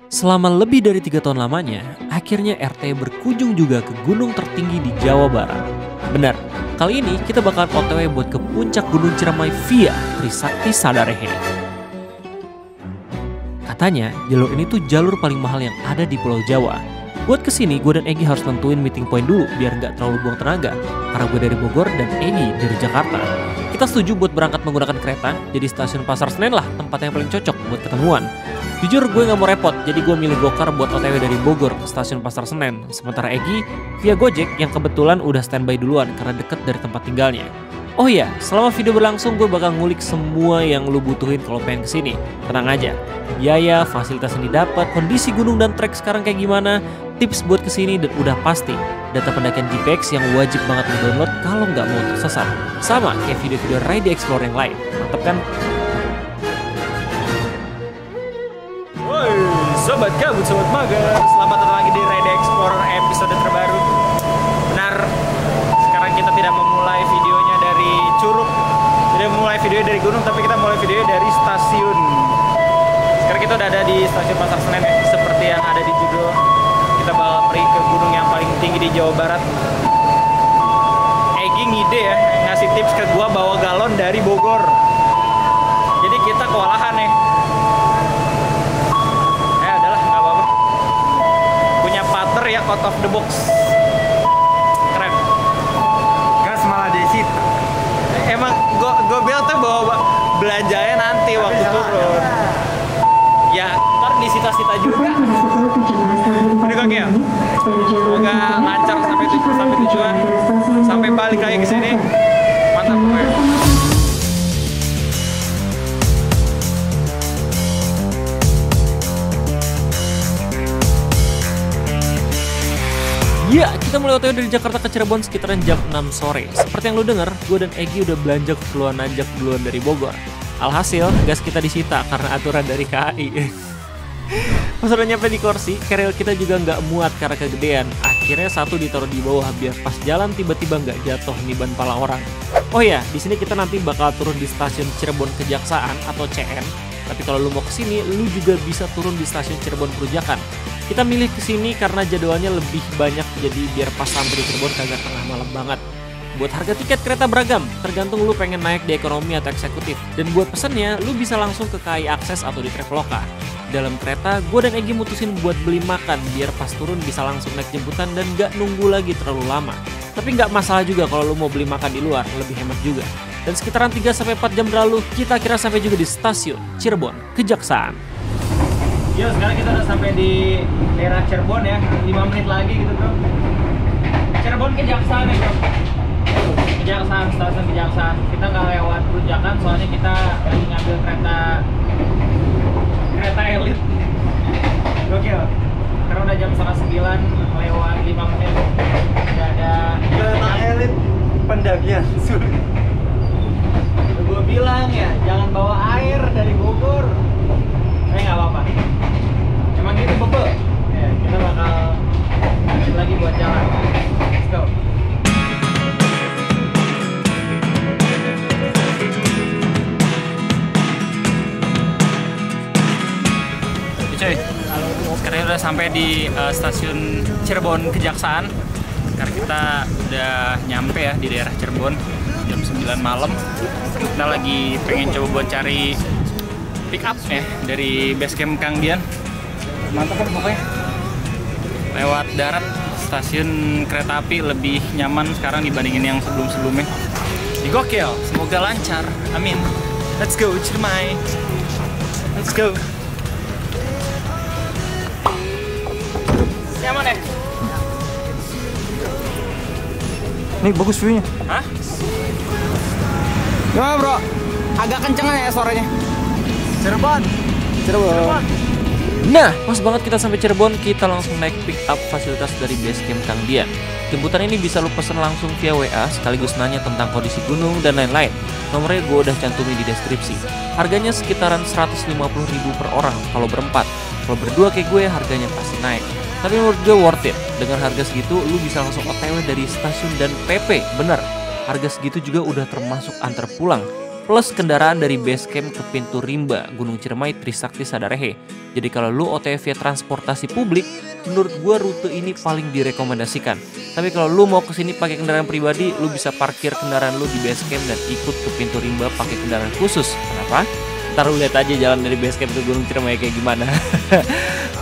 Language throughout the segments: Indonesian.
Selama lebih dari 3 tahun lamanya, akhirnya RT berkunjung juga ke gunung tertinggi di Jawa Barat. Benar, kali ini kita bakalan OTW buat ke puncak Gunung Ciremai via Trisakti Sadarehe. Katanya, jalur ini tuh jalur paling mahal yang ada di Pulau Jawa. Buat kesini, gue dan Egi harus nentuin meeting point dulu biar nggak terlalu buang tenaga. Karena gue dari Bogor dan Egi dari Jakarta. Kita setuju buat berangkat menggunakan kereta, jadi stasiun Pasar Senen lah tempat yang paling cocok buat ketemuan. Jujur gue nggak mau repot, jadi gue milih Gokar buat OTW dari Bogor ke stasiun Pasar Senen. Sementara Egi via Gojek yang kebetulan udah standby duluan karena deket dari tempat tinggalnya. Oh iya, selama video berlangsung gue bakal ngulik semua yang lu butuhin kalau pengen kesini. Tenang aja, biaya, fasilitas yang didapat, kondisi gunung dan trek sekarang kayak gimana, tips buat kesini dan udah pasti data pendakian GPX yang wajib banget lu download kalau nggak mau tersesat. Sama kayak video-video Ride the Explorer yang lain, mantep kan? Woi, sobat kabut, sobat mager, selamat datang lagi di Ride the Explorer episode terbaru. Benar, sekarang kita tidak memulai videonya dari Curug, tidak memulai video dari gunung, tapi kita mulai video dari stasiun. Sekarang kita udah ada di stasiun Pasar Senen ya, seperti yang ada di judul. Kita bakal pergi ke gunung yang paling tinggi di Jawa Barat. Egi ngide ya, ngasih tips ke gua bawa galon dari Bogor. Jadi kita kewalahan ya. Adalah nggak apa-apa. Punya partner ya, out of the box. Keren. Gas malah desit. Emang gue bilang tuh bawa belanjanya nanti waktu turun. Ya, ntar disita-sita juga. Ini kaki ya. Semoga lancar sampai tujuan, sampai balik lagi ke sini. Mantap pokoknya. Ya, kita mulai OTW dari Jakarta ke Cirebon sekitaran jam 6 sore. Seperti yang lu denger, gue dan Egi udah belanja keperluan najak duluan dari Bogor. Alhasil, gas kita disita karena aturan dari KAI. Pas udah nyampe di kursi, keril kita juga nggak muat karena kegedean. Akhirnya satu ditaruh di bawah biar pas jalan tiba-tiba nggak jatuh niban pala orang. Oh ya, di sini kita nanti bakal turun di stasiun Cirebon Kejaksaan atau CN. Tapi kalau lu mau kesini, lu juga bisa turun di stasiun Cirebon Perujakan. Kita milih kesini karena jadwalnya lebih banyak, jadi biar pas sampai di Cirebon kagak tengah malam banget. Buat harga tiket kereta beragam, tergantung lu pengen naik di ekonomi atau eksekutif. Dan buat pesennya, lu bisa langsung ke KAI Akses atau di Traveloka. Dalam kereta, gue dan Egi mutusin buat beli makan biar pas turun bisa langsung naik jemputan dan gak nunggu lagi terlalu lama. Tapi gak masalah juga kalau lu mau beli makan di luar, lebih hemat juga. Dan sekitaran 3-4 jam berlalu, kita kira sampai juga di stasiun Cirebon Kejaksaan. Yo, sekarang kita udah sampai di daerah Cirebon ya, 5 menit lagi gitu bro. Cirebon Kejaksaan ya bro. Kejaksaan, stasiun Kejaksaan. Kita nggak lewat Perujakan soalnya kita lagi ngambil kereta elit. Gokil. Karena udah jam 8:30 lewat 5 menit. Udah ada Kereta elit pendakian. Gue bilang ya, jangan bawa air dari Bogor. Nggak apa-apa. Emang gitu bebel. Ya, kita bakal lanjut lagi buat jalan. Let's go. Cuy, sekarang udah sampai di stasiun Cirebon Kejaksaan. Sekarang kita udah nyampe ya di daerah Cirebon jam 9 malam. Kita lagi pengen coba buat cari pick up ya dari base camp Kang Dian. Mantap kan pokoknya. Lewat darat, stasiun kereta api lebih nyaman sekarang dibandingin yang sebelum-sebelumnya. Gokil, semoga lancar. Amin. Let's go Ciremai. Let's go. Nyaman ya? Nih bagus view-nya. Hah? Gimana bro? Agak kenceng ya suaranya. Cirebon. Cirebon. Nah, pas banget kita sampai Cirebon, kita langsung naik pick up fasilitas dari base camp Kang Dian. Jemputan ini bisa lu pesen langsung via WA sekaligus nanya tentang kondisi gunung dan lain-lain. Nomornya gue udah cantumin di deskripsi. Harganya sekitaran 150.000 per orang kalau berempat. Kalau berdua kayak gue, harganya pasti naik. Tapi menurut gue worth it. Dengan harga segitu, lu bisa langsung OTW dari stasiun dan PP. Bener, harga segitu juga udah termasuk antar pulang. plus kendaraan dari base camp ke pintu rimba Gunung Ciremai Trisakti Sadarehe. Jadi kalau lu OTW via transportasi publik, menurut gua rute ini paling direkomendasikan. Tapi kalau lu mau kesini pakai kendaraan pribadi, lu bisa parkir kendaraan lu di base camp dan ikut ke pintu rimba pakai kendaraan khusus. Kenapa? Ntar lu lihat aja jalan dari base camp ke Gunung Ciremai kayak gimana.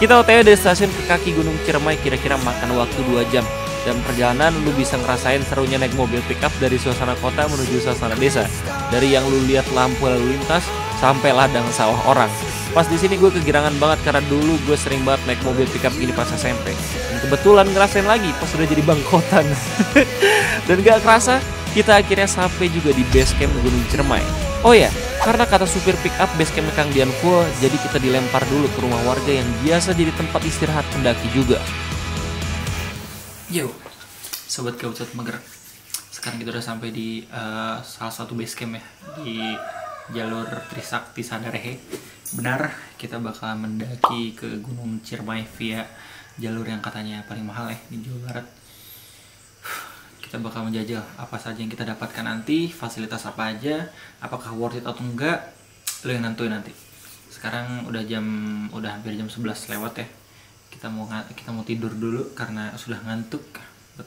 Kita OTW dari stasiun ke kaki Gunung Ciremai kira-kira makan waktu 2 jam. Dan perjalanan lu bisa ngerasain serunya naik mobil pickup dari suasana kota menuju suasana desa. Dari yang lu lihat lampu lalu lintas sampai ladang sawah orang. Pas di sini gue kegirangan banget karena dulu gue sering banget naik mobil pickup gini pas SMP. Dan kebetulan ngerasain lagi pas udah jadi bangkotan. Dan gak kerasa kita akhirnya sampai juga di base camp Gunung Ciremai. Oh ya, karena kata supir pickup base camp Kang Dian full, jadi kita dilempar dulu ke rumah warga yang biasa jadi tempat istirahat pendaki juga. Yo, sobat Gautot Magerak. Sekarang kita udah sampai di salah satu base camp ya, di jalur Trisakti Sadarehe. Benar, kita bakal mendaki ke Gunung Ciremai via jalur yang katanya paling mahal ya di Jawa Barat. Kita bakal menjajal apa saja yang kita dapatkan nanti, fasilitas apa aja, apakah worth it atau enggak, lo yang nentuin nanti. Sekarang udah hampir jam 11 lewat ya. Kita mau tidur dulu karena sudah ngantuk,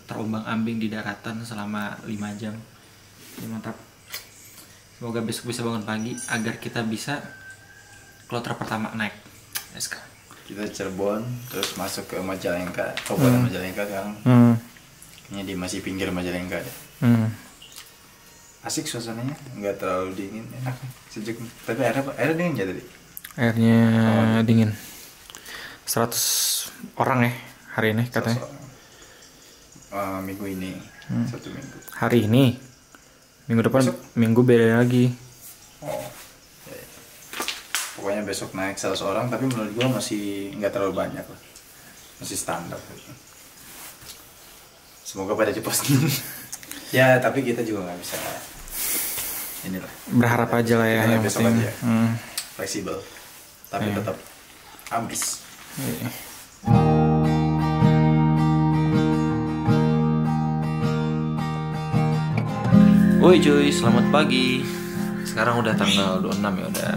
terombang-ambing di daratan selama 5 jam. Ya, mantap. Semoga besok bisa bangun pagi agar kita bisa kloter pertama naik. Let's go. Kita Cirebon terus masuk ke Majalengka, Kabupaten Majalengka sekarang. Ini di masih pinggir Majalengka ya. Asik suasananya, nggak terlalu dingin, enak, sejuk. Tapi airnya dingin ya tadi. Airnya dingin. 100 orang ya hari ini katanya. Minggu ini, 1 minggu. Hari ini, minggu depan, besok? Minggu beda lagi. Oh, ya. Pokoknya besok naik 100 orang, tapi menurut gua masih nggak terlalu banyak lah, masih standar. Semoga pada cepat. Ya, tapi kita juga nggak bisa. Inilah. Berharap aja lah ya. Yang besok aja. Fleksibel, tapi tetap ambis. Woi cuy, selamat pagi. Sekarang udah tanggal 26 ya, udah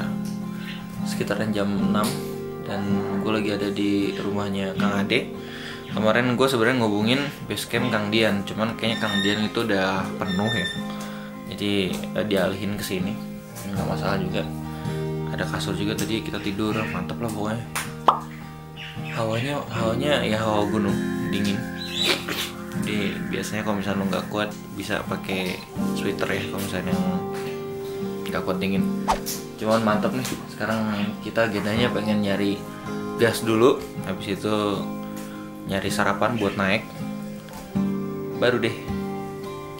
sekitaran jam 6. Dan gue lagi ada di rumahnya Kang Ade. Kemarin gue sebenarnya ngubungin base camp Kang Dian, cuman kayaknya Kang Dian itu udah penuh ya. Jadi dialihin ke sini. Nggak masalah juga. Ada kasur juga tadi, kita tidur mantep lah pokoknya. Hawanya ya hawa gunung, dingin. Jadi biasanya kalau misalnya lo nggak kuat bisa pakai sweater ya kalau misalnya nggak kuat dingin. Cuman mantep nih. Sekarang kita agendanya pengen nyari gas dulu, habis itu nyari sarapan buat naik. Baru deh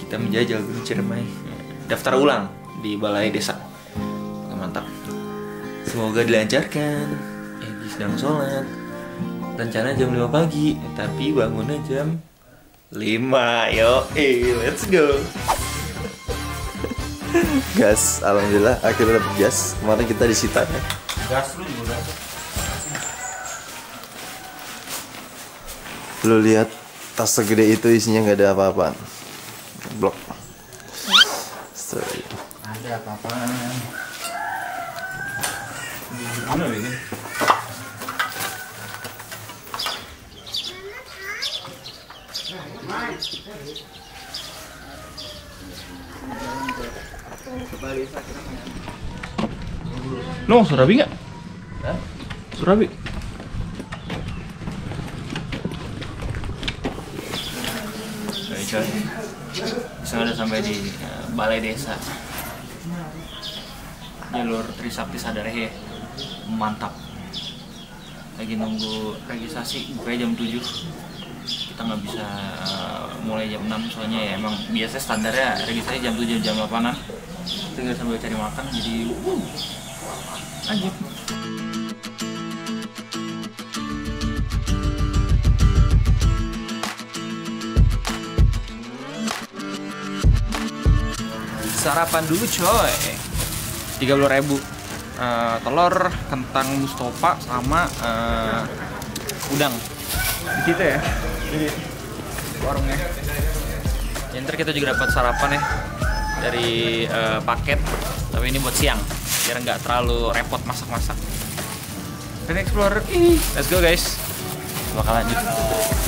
kita menjajal Gunung Ciremai. Daftar ulang di Balai Desa. Mantap. Semoga dilancarkan. Egi sedang sholat. Rencana jam 5 pagi, tapi bangunnya jam 5. Yo, let's go. Gas, alhamdulillah akhirnya dapet gas. Kemarin kita disita ya. Gas lu juga udah. Lu lihat tas segede itu isinya nggak ada apa-apaan. Blok. Sorry. Ada apa-apaan. Gimana ini? No, Surabi nggak? Surabi. Coy. Sekarang udah sampai di Balai Desa. Jalur Trisakti Sadarehe. Mantap. Lagi nunggu registrasi, bukanya jam 7. Kita nggak bisa mulai jam 6 soalnya ya emang biasanya standarnya registrasi jam 7 jam 8-an. Tinggal sambil cari makan jadi lanjut. Sarapan dulu coy. 30.000. Telur, kentang Mustafa sama udang. Di situ ya. Di warungnya. Ya, ntar kita juga dapat sarapan ya dari paket, Tapi ini buat siang, biar nggak terlalu repot masak-masak. Train Explorer, let's go guys. Bakal lanjut.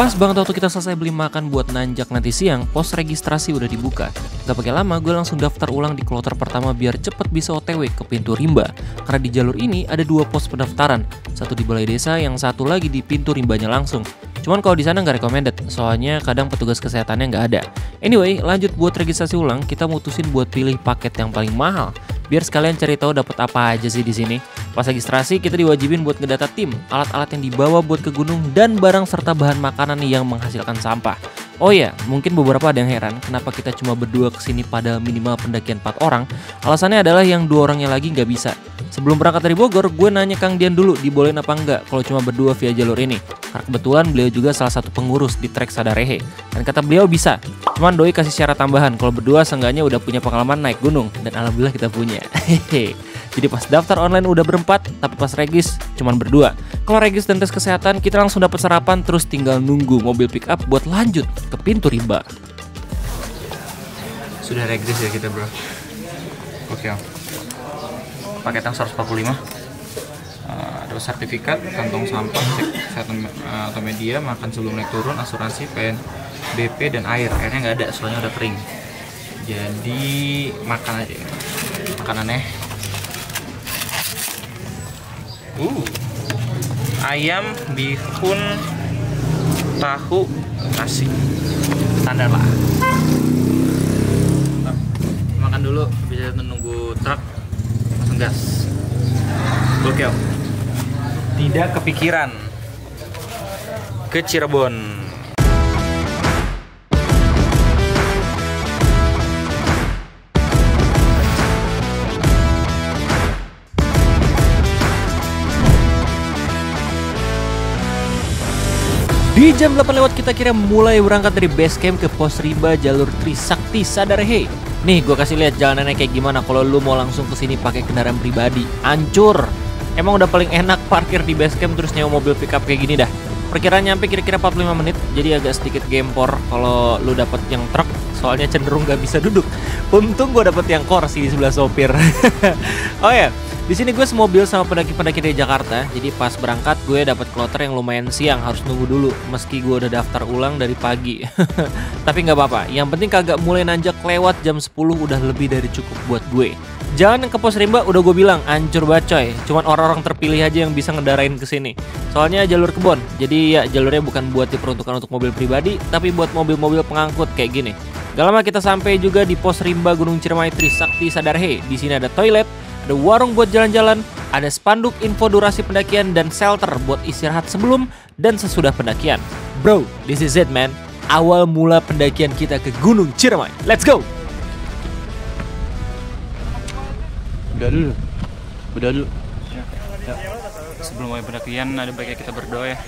Pas banget waktu kita selesai beli makan buat nanjak nanti siang, pos registrasi udah dibuka. Gak pakai lama, gue langsung daftar ulang di kloter pertama biar cepet bisa OTW ke pintu rimba. Karena di jalur ini ada 2 pos pendaftaran, satu di balai desa, yang satu lagi di pintu rimbanya langsung. Cuman kalau di sana nggak recommended, soalnya kadang petugas kesehatannya nggak ada. Anyway, lanjut buat registrasi ulang, kita mutusin buat pilih paket yang paling mahal. Biar sekalian cari tahu dapat apa aja sih di sini. Pas registrasi kita diwajibin buat ngedata tim, alat-alat yang dibawa buat ke gunung, dan barang serta bahan makanan yang menghasilkan sampah. Oh ya, mungkin beberapa ada yang heran kenapa kita cuma berdua kesini pada minimal pendakian 4 orang. Alasannya adalah yang 2 orangnya lagi nggak bisa. Sebelum berangkat dari Bogor, gue nanya Kang Dian dulu dibolehin apa enggak kalau cuma berdua via jalur ini. Karena kebetulan beliau juga salah satu pengurus di trek Sadarehe. Dan kata beliau bisa. Cuman doi kasih syarat tambahan kalau berdua seenggaknya udah punya pengalaman naik gunung. Dan alhamdulillah kita punya. Hehehe. Jadi pas daftar online udah berempat, tapi pas regis cuman berdua. Kalau regis dan tes kesehatan, kita langsung dapat sarapan, terus tinggal nunggu mobil pick up buat lanjut ke pintu rimba. Sudah regis ya kita bro. Oke. Paket yang 145. Ada sertifikat, kantong sampah, cek kesehatan atau media, makan sebelum naik turun, asuransi, PNBP, dan air. Airnya nggak ada, soalnya udah kering. Jadi makan aja. Makanannya. Ayam, bihun, tahu, nasi. Standar lah. Makan dulu, bisa nunggu truk, langsung gas. Gokil. Tidak kepikiran ke Cirebon. Di jam 8 lewat kita kira mulai berangkat dari base camp ke pos rimba jalur Trisakti Sadarehe. Nih gue kasih lihat jalanannya kayak gimana kalau lu mau langsung kesini pakai kendaraan pribadi. Hancur. Emang udah paling enak parkir di base camp terus nyewa mobil pickup kayak gini dah. Perkiraan nyampe kira-kira 45 menit, jadi agak sedikit gempor kalau lu dapet yang truk, soalnya cenderung gak bisa duduk. Untung gue dapet yang kursi di sebelah sopir. Oh ya, di sini gue semobil sama pendaki-pendaki dari Jakarta, jadi pas berangkat gue dapet kloter yang lumayan siang, harus nunggu dulu, meski gue udah daftar ulang dari pagi. Tapi nggak apa-apa, yang penting kagak mulai nanjak lewat jam 10 udah lebih dari cukup buat gue. Jalan yang ke pos rimba udah gue bilang hancur banget coy, cuman orang-orang terpilih aja yang bisa ngedarain ke sini. Soalnya jalur kebon, jadi ya jalurnya bukan buat diperuntukkan untuk mobil pribadi, tapi buat mobil-mobil pengangkut kayak gini. Gak lama kita sampai juga di pos rimba Gunung Ciremai Trisakti Sadarehe. Di sini ada toilet, ada warung buat jalan-jalan, ada spanduk info durasi pendakian, dan shelter buat istirahat sebelum dan sesudah pendakian. Bro, this is it man. Awal mula pendakian kita ke Gunung Ciremai. Let's go! Udah dulu. Sebelum mulai pendakian ada baiknya kita berdoa ya.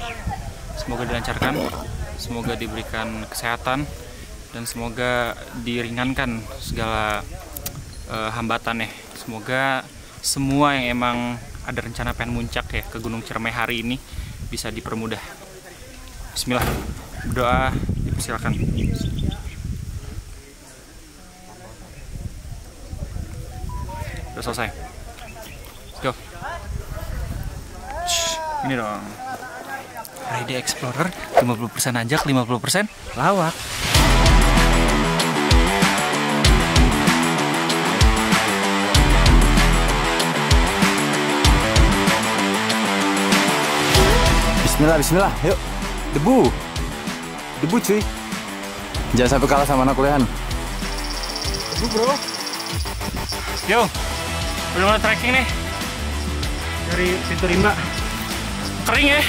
Semoga dilancarkan, semoga diberikan kesehatan, dan semoga diringankan segala hambatan ya. Semoga semua yang emang ada rencana pengen muncak ya ke Gunung Ciremai hari ini bisa dipermudah. Bismillah, berdoa dipersilakan. Udah selesai. Let's go. Ini dong. Ride Explorer 50% nanjak, 50% lawak. Bismillah, yuk. Debu cuy. Jangan sampai kalah sama anak kuliahan. Debu bro. Yo, udah mulai trekking nih dari pintu rimba. Kering ya,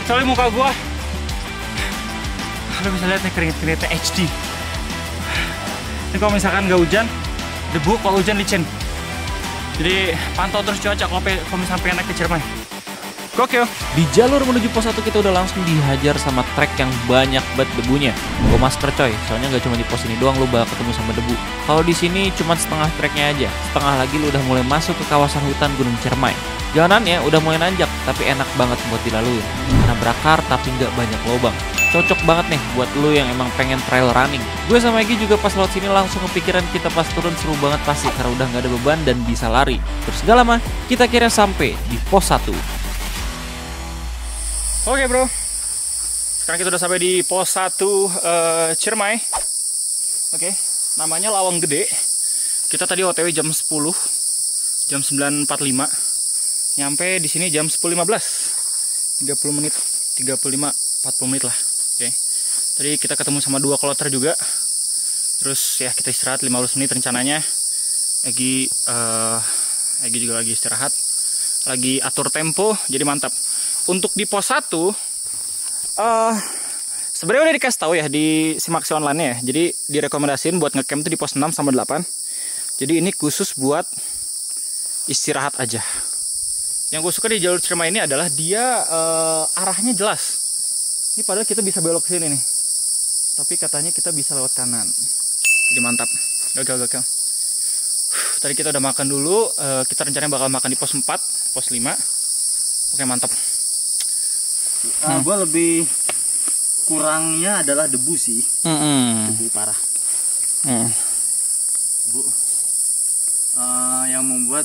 kecuali muka gua. Lo bisa lihat nih keringet-keringetnya HD. Ini kalau misalkan nggak hujan, debu, kalau hujan licin. Jadi pantau terus cuaca kalau misalkan pengen naik ke Ciremai. Gokil. Di jalur menuju pos 1 kita udah langsung dihajar sama trek yang banyak banget debunya. Gue masker coy, soalnya nggak cuma di pos ini doang lu bakal ketemu sama debu. Kalau di sini cuma setengah treknya aja, setengah lagi lu udah mulai masuk ke kawasan hutan Gunung Ciremai. Jalanannya udah mulai nanjak, tapi enak banget buat dilalui. Karena berakar tapi nggak banyak lubang. cocok banget nih buat lu yang emang pengen trail running. Gue sama Egy juga pas lewat sini langsung kepikiran kita pas turun seru banget pasti karena udah nggak ada beban dan bisa lari. Terus gak lama kita kira sampai di pos 1. Oke bro, sekarang kita udah sampai di pos 1 Ciremai. Oke, namanya Lawang Gede. Kita tadi OTW jam 10, jam 9.45. Nyampe di sini jam 10.15. 30 menit, 40 menit lah. Oke. Tadi kita ketemu sama 2 kloter juga. Terus ya kita istirahat 15 menit rencananya. Egy juga lagi istirahat. Lagi atur tempo, jadi mantap. Untuk di pos 1 sebenarnya udah dikasih tahu ya di Simaksi online ya. Jadi direkomendasiin buat ngecamp tuh di pos 6 sama 8. Jadi ini khusus buat istirahat aja. Yang gue suka di jalur Ciremai ini adalah dia arahnya jelas. Ini padahal kita bisa belok ke sini nih. Tapi katanya kita bisa lewat kanan. Jadi mantap. Gokil. Tadi kita udah makan dulu. Kita rencananya bakal makan di pos 4, pos 5. Oke, mantap. Gue lebih kurangnya adalah debu sih. Debu parah. Bu, yang membuat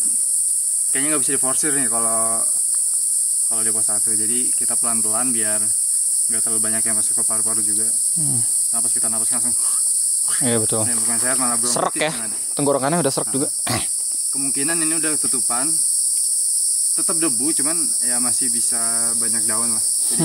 kayaknya nggak bisa diforsir nih kalau di pos 1. Jadi kita pelan-pelan biar nggak terlalu banyak yang masuk ke paru-paru juga. Napas langsung. Iya betul. Dan bukan sehat malah bronkitis. Serak ya. Tenggorokannya udah serak juga. Kemungkinan ini udah tutupan. Tetap debu, cuman ya masih bisa banyak daun lah. Jadi,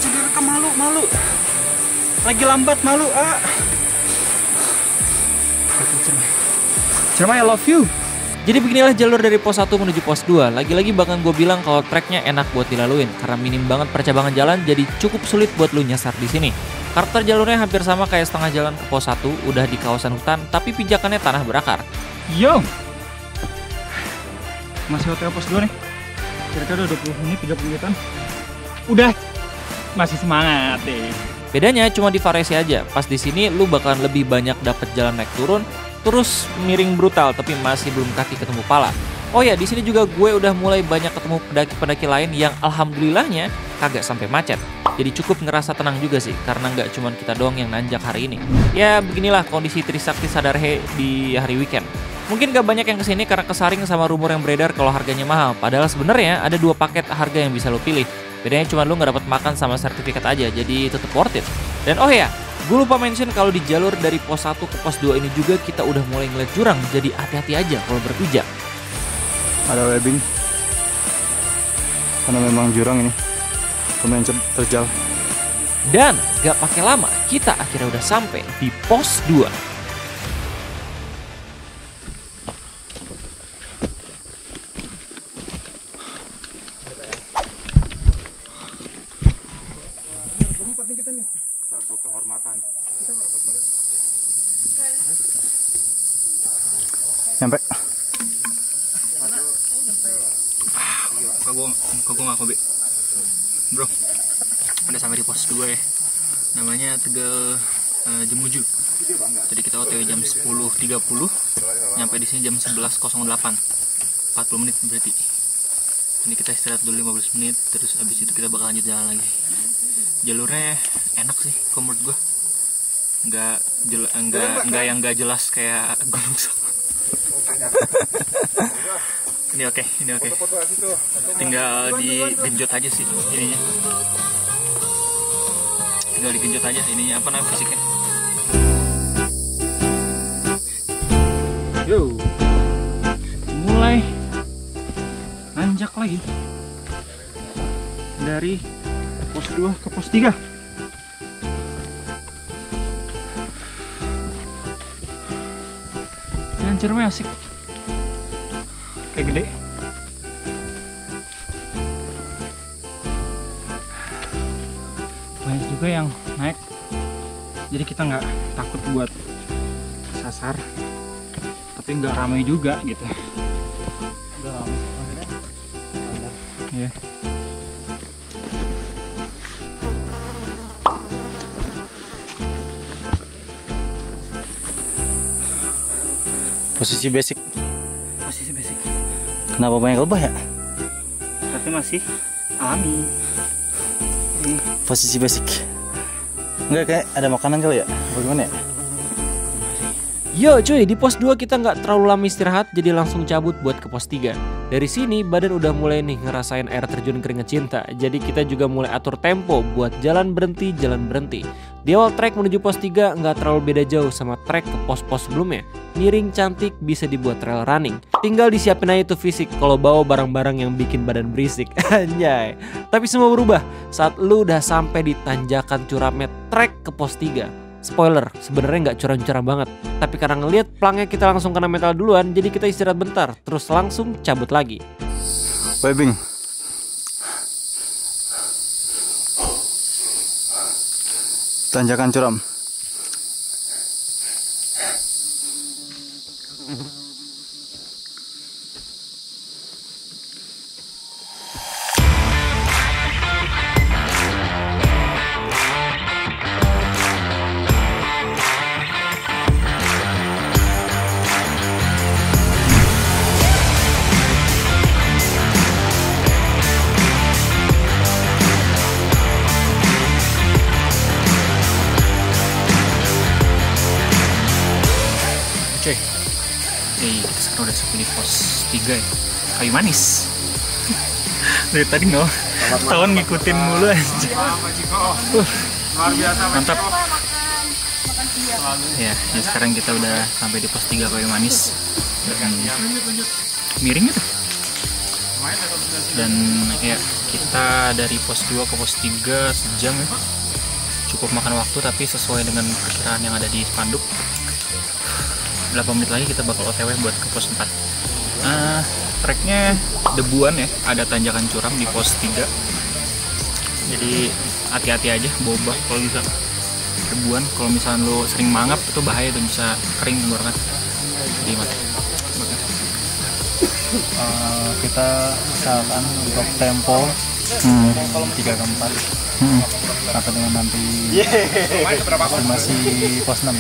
Jadi rekam malu. Lagi lambat malu. Ciremai, I love you. Jadi beginilah jalur dari pos 1 menuju pos 2. Lagi-lagi bahkan gue bilang kalau treknya enak buat dilaluin karena minim banget percabangan jalan, jadi cukup sulit buat lu nyasar di sini. Karakter jalurnya hampir sama kayak setengah jalan ke pos 1, udah di kawasan hutan tapi pijakannya tanah berakar. Yo. Masih OTW pos 2 nih. Kira-kira udah 20 menit, 30 menitan. Udah. Masih semangat deh. Bedanya cuma di variasi aja. Pas di sini lu bakalan lebih banyak dapet jalan naik turun, terus miring brutal tapi masih belum kaki ketemu pala. Oh ya, di sini juga gue udah mulai banyak ketemu pendaki-pendaki lain yang alhamdulillahnya kagak sampai macet. Jadi cukup ngerasa tenang juga sih, karena nggak cuma kita doang yang nanjak hari ini. Ya beginilah kondisi Trisakti Sadarhe di hari weekend. Mungkin gak banyak yang kesini karena kesaring sama rumor yang beredar kalau harganya mahal. Padahal sebenarnya ada 2 paket harga yang bisa lo pilih. Bedanya cuma lu nggak dapat makan sama sertifikat aja, jadi tetap worth it. Dan oh ya, gue lupa mention kalau di jalur dari pos 1 ke pos 2 ini juga kita udah mulai ngeliat jurang, jadi hati-hati aja kalau berpijak. Ada webbing. Karena memang jurang ini lumayan terjal. Dan gak pakai lama, kita akhirnya udah sampai di pos 2. Nyampe. Muka gue gak kobe. Bro, udah sampai di pos 2 ya. Namanya Tegal Jemuju. Tadi kita OTW jam 10.30. Nyampe di sini jam 11.08. 40 menit berarti. Ini kita istirahat dulu 15 menit. Terus abis itu kita bakal lanjut jalan lagi. Jalurnya enak sih kalau menurut gue. Enggak yang gak jelas kayak Gunung Sok. Ini oke. Tinggal digenjot aja sih ininya. Tinggal digenjot aja ininya, apa namanya, fisiknya. Yo. Mulai nanjak lagi. Dari pos 2 ke pos 3. Jalan Ciremai asik. Kayak gede. Banyak juga yang naik, jadi kita nggak takut buat sasar, tapi nggak ramai juga gitu. Udah ramai. Iya. Posisi basic. Posisi basic. Kenapa banyak lebah ya? Tapi masih alami. Posisi basic. Enggak, kayak ada makanan kali ya? Bagaimana ya? Yo cuy, di pos 2 kita nggak terlalu lama istirahat, jadi langsung cabut buat ke pos 3. Dari sini badan udah mulai nih ngerasain air terjun keringet cinta, jadi kita juga mulai atur tempo buat jalan berhenti. Di awal trek menuju pos 3 nggak terlalu beda jauh sama trek ke pos-pos sebelumnya. Miring cantik, bisa dibuat trail running. Tinggal disiapin aja tuh fisik kalau bawa barang-barang yang bikin badan berisik. Anjay. Tapi semua berubah saat lu udah sampai di tanjakan curamnya trek ke pos 3. Spoiler, sebenarnya nggak curam-curam banget. Tapi karena ngelihat plangnya kita langsung kena mental duluan, jadi kita istirahat bentar, terus langsung cabut lagi. Webing. Tanjakan curam. Cuy, kita sekarang udah sampai di pos 3 ya. Kayu manis. Dari tadi nggak tahun ngikutin mulu aja. Mantap. Ya, sekarang kita udah sampai di pos 3 Kayu Manis. Dan miring itu. Dan ya, kita dari pos 2 ke pos 3 sejam ya. Cukup makan waktu, tapi sesuai dengan perkiraan yang ada di spanduk. 8 menit lagi kita bakal OTW buat ke pos 4. Treknya debuan ya, ada tanjakan curam di pos 3. Jadi hati-hati aja boba kalau bisa debuan. Kalau misalnya lo sering mangap itu bahaya dan bisa kering tenggorokan. Jadi mati. Kita usahakan untuk tempo 3 ke 4 sampai dengan nanti masih pos 6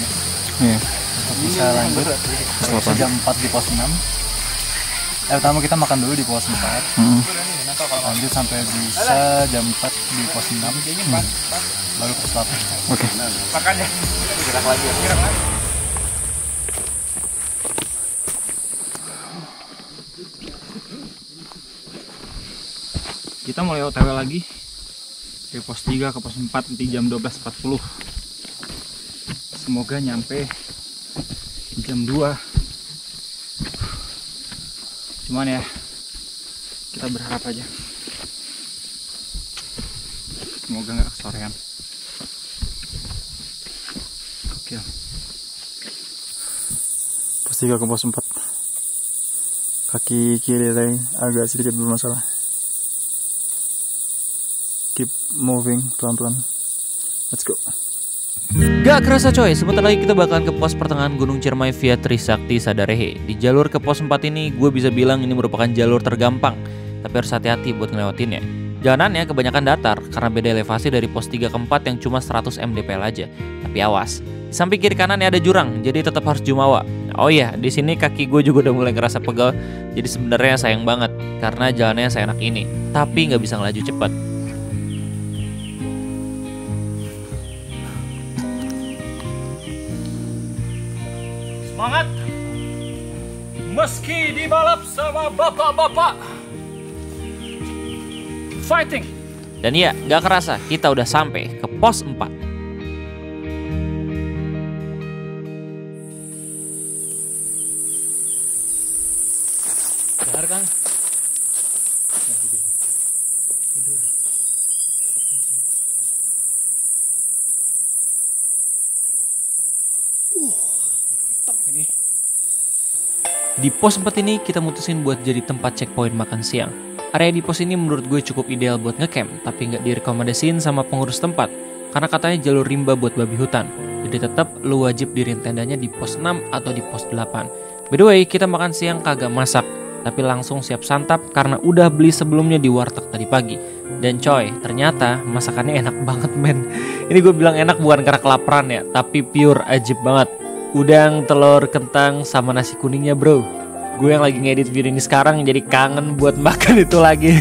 ya. Untuk bisa lanjut jam 4 di pos 6. Pertama kita makan dulu di pos 4, lanjut sampai bisa jam 4 di pos 6, baru pos 8. Oke. Makanya gerak lagi. Kita mulai OTW lagi dari pos 3 ke pos 4 nanti jam 12.40. Semoga nyampe jam 2. Cuman ya, kita berharap aja semoga nggak kesorean. Oke. Pos 3 ke pos 4. Kaki kiri lain agak sedikit bermasalah. Keep moving pelan-pelan. Let's go. Gak kerasa coy, sebentar lagi kita bakalan ke pos pertengahan Gunung Ciremai via Trisakti Sadarehe. Di jalur ke pos 4 ini, gue bisa bilang ini merupakan jalur tergampang, tapi harus hati-hati buat ngelewatinnya. Jalanannya kebanyakan datar, karena beda elevasi dari pos 3 ke 4 yang cuma 100 mdpl aja. Tapi awas, di samping kiri kanannya ada jurang, jadi tetap harus jumawa. Oh iya, di sini kaki gue juga udah mulai ngerasa pegal, jadi sebenarnya sayang banget, karena jalannya seenak ini, tapi nggak bisa ngelaju cepat. Semangat! Meski dibalap sama bapak-bapak, fighting! Dan iya, gak kerasa kita udah sampai ke pos 4. Dahar Kang. Di pos 4 ini kita mutusin buat jadi tempat checkpoint makan siang. Area di pos ini menurut gue cukup ideal buat ngecamp, tapi nggak direkomendasiin sama pengurus tempat, karena katanya jalur rimba buat babi hutan. Jadi tetap lu wajib diriin tendanya di pos 6 atau di pos 8. By the way, kita makan siang kagak masak, tapi langsung siap santap karena udah beli sebelumnya di warteg tadi pagi. Dan coy, ternyata masakannya enak banget men. Ini gue bilang enak bukan karena kelaparan ya, tapi pure ajib banget. udang, telur, kentang, sama nasi kuningnya bro. Gue yang lagi ngedit video ini sekarang jadi kangen buat makan itu lagi.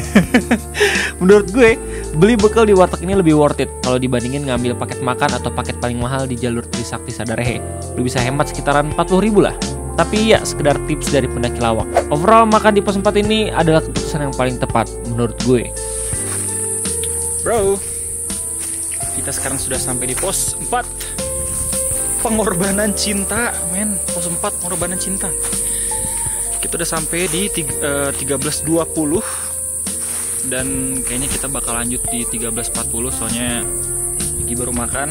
Menurut gue, beli bekal di warteg ini lebih worth it kalau dibandingin ngambil paket makan atau paket paling mahal di jalur Trisakti Sadarehe. Lu bisa hemat sekitaran 40.000 lah. Tapi ya sekedar tips dari pendaki lawak. Overall makan di pos 4 ini adalah keputusan yang paling tepat menurut gue. Bro, kita sekarang sudah sampai di pos 4. Pengorbanan cinta, men. Pos 4 pengorbanan cinta. Kita udah sampai di 13.20 dan kayaknya kita bakal lanjut di 13.40 soalnya Gigi baru makan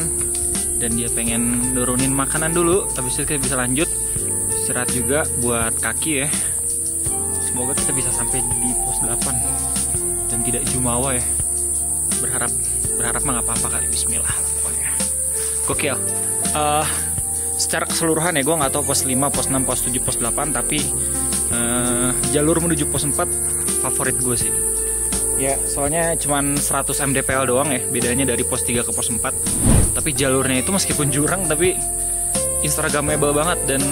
dan dia pengen nurunin makanan dulu. Habis itu kita bisa lanjut istirahat juga buat kaki ya. Semoga kita bisa sampai di pos 8 dan tidak jumawa ya. Berharap mah gak apa-apa kali. Bismillah pokoknya. Gokil. Secara keseluruhan ya gue nggak tahu pos 5, pos 6, pos 7, pos 8, tapi jalur menuju pos 4 favorit gue sih. Ya soalnya cuman 100 mdpl doang ya bedanya dari pos 3 ke pos 4. Tapi jalurnya itu meskipun jurang tapi instagramable banget dan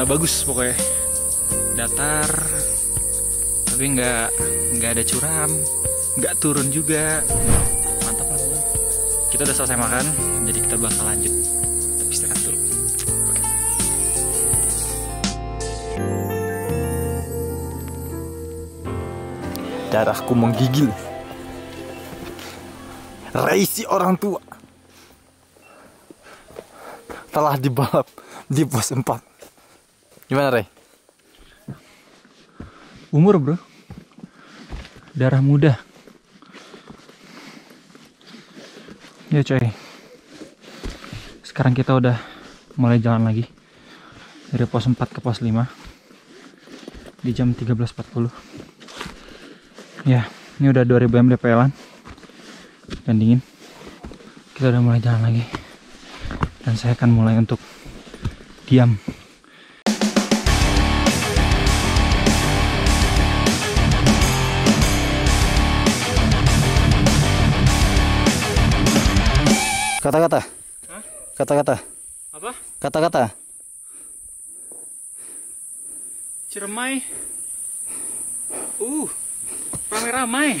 bagus pokoknya. Datar tapi nggak ada curam, nggak turun juga. Mantap lah. Kita udah selesai makan jadi kita bakal lanjut. Tapi istirahat dulu. Darahku menggigil. Raisi orang tua telah dibalap di pos 4. Gimana, Ray? Umur bro, darah muda. Ya coy, sekarang kita udah mulai jalan lagi dari pos 4 ke pos 5 di jam 13.40. Ya, ini udah 2000 mdpl-an dan dingin. Kita udah mulai jalan lagi dan saya akan mulai untuk diam. Kata-kata. Kata-kata. Apa? Kata-kata. Ciremai. Ramai-ramai.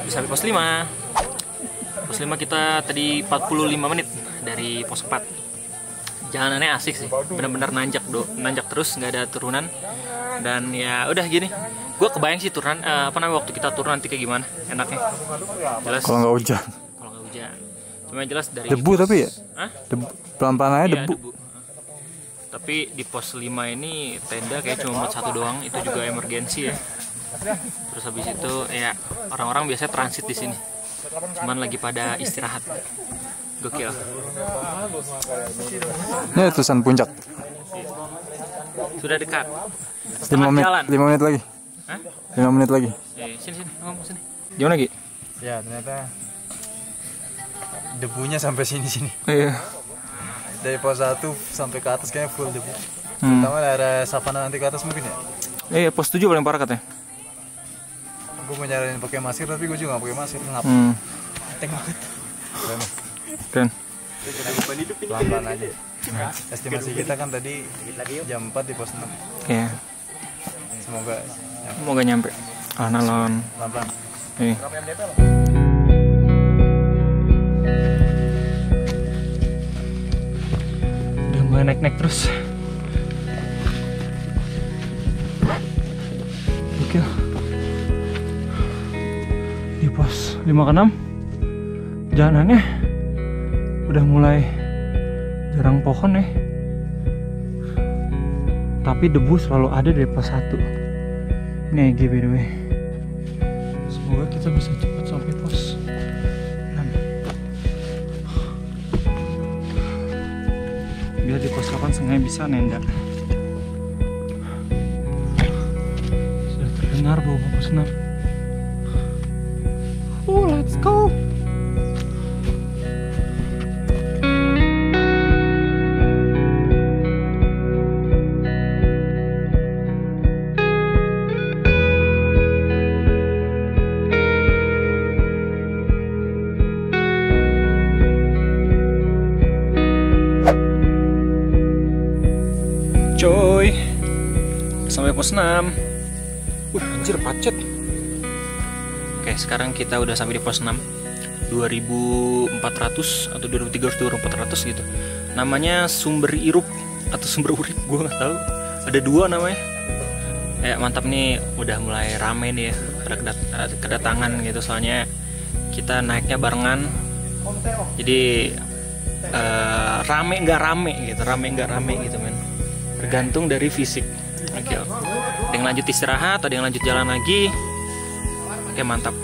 Sampai pos 5. Pos 5 kita tadi 45 menit dari pos 4. Jalanannya asik sih, benar-benar nanjak terus, nggak ada turunan. Dan ya udah gini, gue kebayang sih turunan waktu kita turun nanti kayak gimana enaknya. Jelas Kalau nggak hujan. Cuma jelas dari Debu tapi ya. Debu, pelan-pelan aja iya, debu. Tapi di pos 5 ini tenda kayak cuma muat 1 doang, itu juga emergensi ya. Terus habis itu ya orang-orang biasanya transit di sini. Cuman lagi pada istirahat. Gokil. Ini tulisan puncak. Sudah dekat. 5 menit lagi. Hah? 5 menit lagi. Sini, ngomong sini. Gimana Gi? Ya ternyata debunya sampai sini. Iya. Dari pos 1 sampai ke atas kayaknya full debu. Terutama daerah savana nanti ke atas mungkin ya. Iya, pos 7 paling parah katanya. Gue mau nyaranin pakai masker tapi gue juga gak pakai masker. Ngap. Enteng banget. Keren. Pelan-pelan aja. Estimasi kita kan tadi jam 4 di pos 6. Iya. Semoga nyampe. Alon. pelan-pelan. Iya. Udah mulai naik terus. Oke. Di pos 5 ke 6 jalanannya udah mulai jarang pohon ya. Tapi debu selalu ada dari pos 1. Ini EG by the way. Semoga kita bisa cepat sampai pos 6. Biar di pos 8 sengaja bisa nenda. Sudah terdengar bau pos 6. Let's go. pos 6. Anjir pacet. Oke, sekarang kita udah sampai di pos 6. 2400 atau 2300, 2400 gitu. Namanya Sumber Irup atau Sumber Urip, gue nggak tahu. Ada 2 namanya. Mantap nih, udah mulai rame nih ya pada kedatangan gitu, soalnya kita naiknya barengan. Jadi rame nggak rame gitu men. Tergantung dari fisik. Oke. Ada yang lanjut istirahat, ada yang lanjut jalan lagi. Oke, mantap.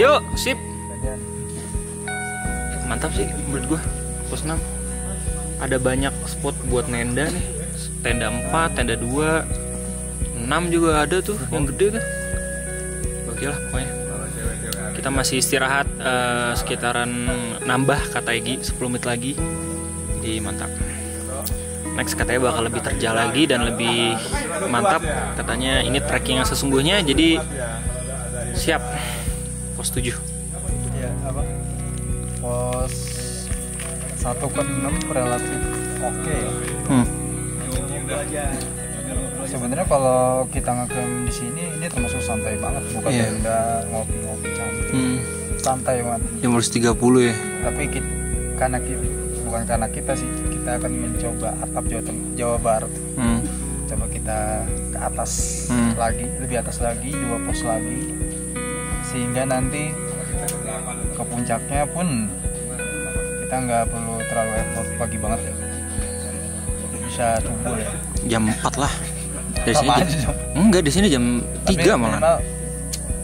Yuk, sip. Mantap sih menurut gue pos 6. Ada banyak spot buat nenda nih. Tenda 4, tenda 2, 6 juga ada tuh yang gede tuh. Oke lah pokoknya. Kita masih istirahat sekitaran nambah kata Egi 10 menit lagi. Jadi mantap. Next katanya bakal lebih terjal lagi dan lebih mantap. Katanya ini trekking yang sesungguhnya. Jadi siap. Pos 7. Ya, apa? Pos 1 ke 6 relatif oke ya. Sebenarnya kalau kita ngecamp di sini ini termasuk santai banget, bukan tenda ngopi-ngopi cantik. Santai banget. Jam 30 ya. Tapi bukan karena kita sih, kita akan mencoba atap Jawa Barat. Coba kita ke atas lagi, lebih atas lagi, 2 pos lagi, sehingga nanti ke puncaknya pun kita nggak perlu terlalu effort pagi banget ya, bisa subuh ya. Jam 4 lah. Dari sini enggak, di sini jam 3 malah.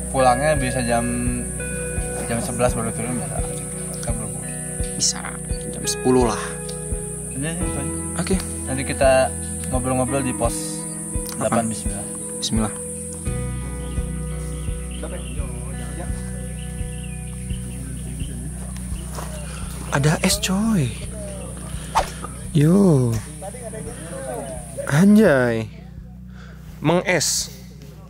Pulangnya bisa jam 11 baru turun bisa jam 10 lah. Oke. Nanti kita ngobrol-ngobrol di pos 8. Bismillah. Ada es coy. Yo. Anjay. Menges.